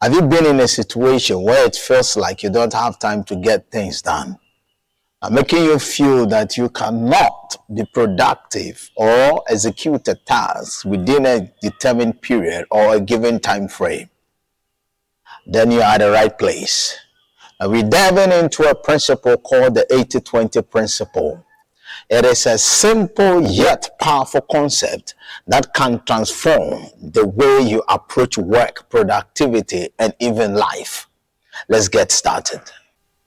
Have you been in a situation where it feels like you don't have time to get things done? Making you feel that you cannot be productive or execute a task within a determined period or a given time frame? Then you're at the right place. We're diving into a principle called the 80-20 principle. It is a simple yet powerful concept that can transform the way you approach work, productivity, and even life. Let's get started.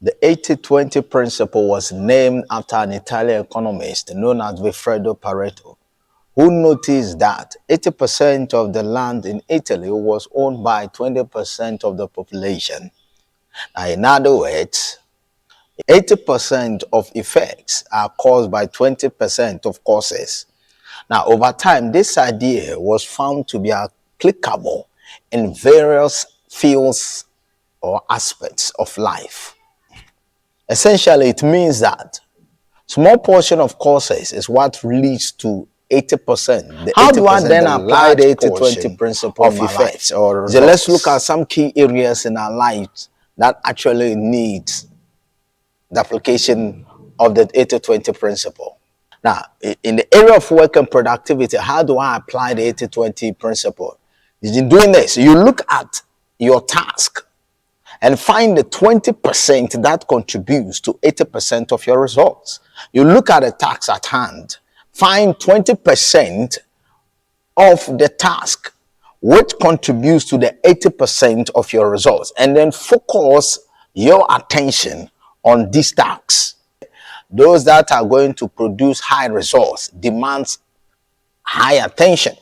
The 80-20 principle was named after an Italian economist known as Pareto, who noticed that 80% of the land in Italy was owned by 20% of the population. Now, in other words, 80% of effects are caused by 20% of causes. Now, over time, this idea was found to be applicable in various fields or aspects of life. Essentially, it means that small portion of causes is what leads to 80%. How do I then apply the 80-20 principle of effects? So let's look at some key areas in our lives that actually needs the application of the 80-20 principle. Now, in the area of work and productivity, how do I apply the 80-20 principle? In doing this, you look at your task and find the 20% that contributes to 80% of your results. You look at the task at hand, find 20% of the task which contributes to the 80% of your results, and then focus your attention on these tasks. Those that are going to produce high results demands high attention.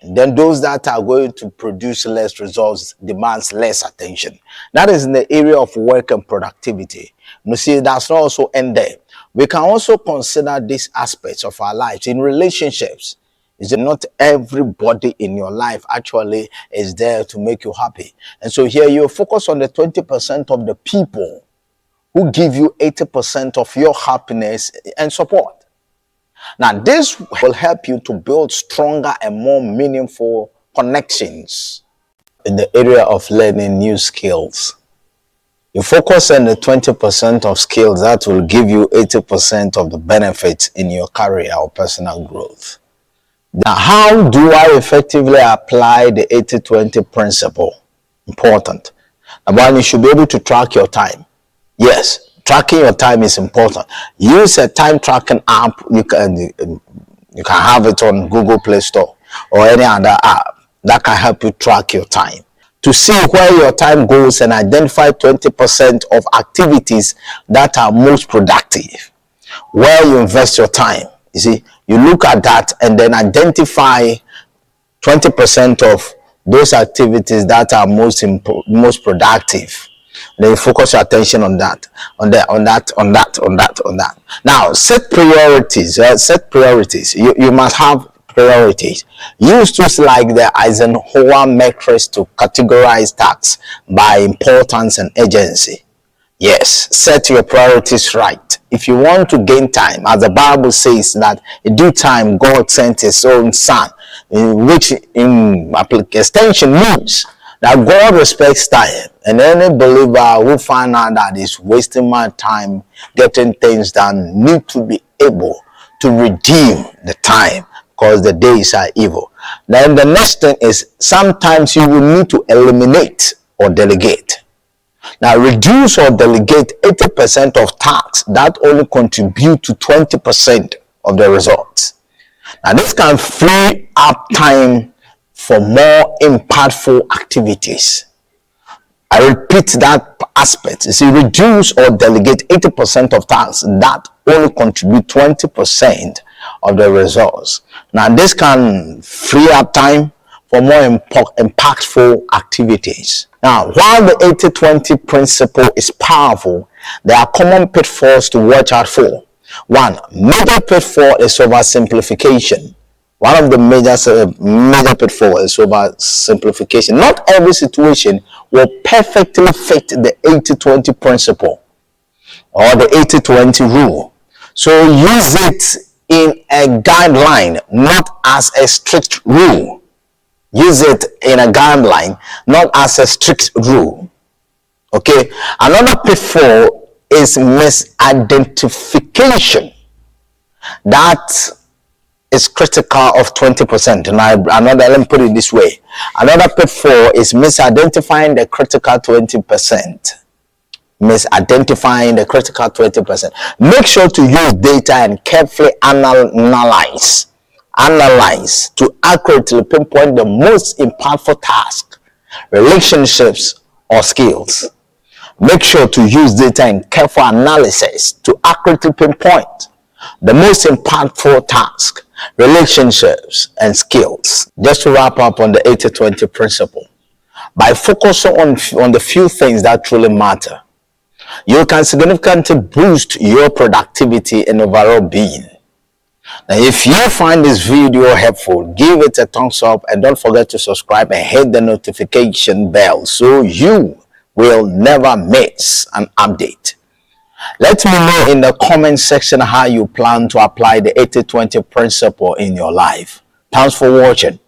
And then those that are going to produce less results demands less attention. That is in the area of work and productivity. You see, that's not also end there. We can also consider these aspects of our lives in relationships. Is it not everybody in your life actually is there to make you happy? And so here you focus on the 20% of the people who give you 80% of your happiness and support. Now, this will help you to build stronger and more meaningful connections in the area of learning new skills. You focus on the 20% of skills that will give you 80% of the benefits in your career or personal growth. Now, how do I effectively apply the 80-20 principle? Important. Number one, you should be able to track your time. Yes, tracking your time is important. Use a time tracking app. You can have it on Google Play Store or any other app that can help you track your time to see where your time goes and identify 20% of activities that are most productive, where you invest your time. You see, you look at that and then identify 20% of those activities that are most productive. Then you focus your attention on that. Now, set priorities. Set priorities. You must have priorities. Use tools like the Eisenhower matrix to categorize tasks by importance and urgency. Yes, set your priorities right. If you want to gain time, as the Bible says that in due time God sent his own son, which in extension means that God respects time, and any believer who find out that is wasting my time getting things done need to be able to redeem the time because the days are evil. Then the next thing is sometimes you will need to eliminate or delegate. Now, reduce or delegate 80% of tasks that only contribute to 20% of the results. Now, this can free up time for more impactful activities. I repeat that aspect. You see, reduce or delegate 80% of tasks that only contribute 20% of the results. Now, this can free up time for more impactful activities. Now, while the 80-20 principle is powerful, there are common pitfalls to watch out for. One, major pitfall is oversimplification. One of the major pitfalls is oversimplification. Not every situation will perfectly fit the 80-20 principle or the 80-20 rule. So use it in a guideline, not as a strict rule. Use it in a guideline, not as a strict rule. Okay. Another pitfall is misidentification. That is critical of 20%. And let me put it this way. Another pitfall is misidentifying the critical 20%. Misidentifying the critical 20%. Make sure to use data and carefully analyze to accurately pinpoint the most impactful task, relationships, or skills. Make sure to use data and careful analysis to accurately pinpoint the most impactful task, relationships, and skills. Just to wrap up on the 80-20 principle, by focusing on the few things that truly matter, you can significantly boost your productivity and overall being. Now, if you find this video helpful, give it a thumbs up and don't forget to subscribe and hit the notification bell so you will never miss an update. Let me know in the comment section how you plan to apply the 80-20 principle in your life. Thanks for watching.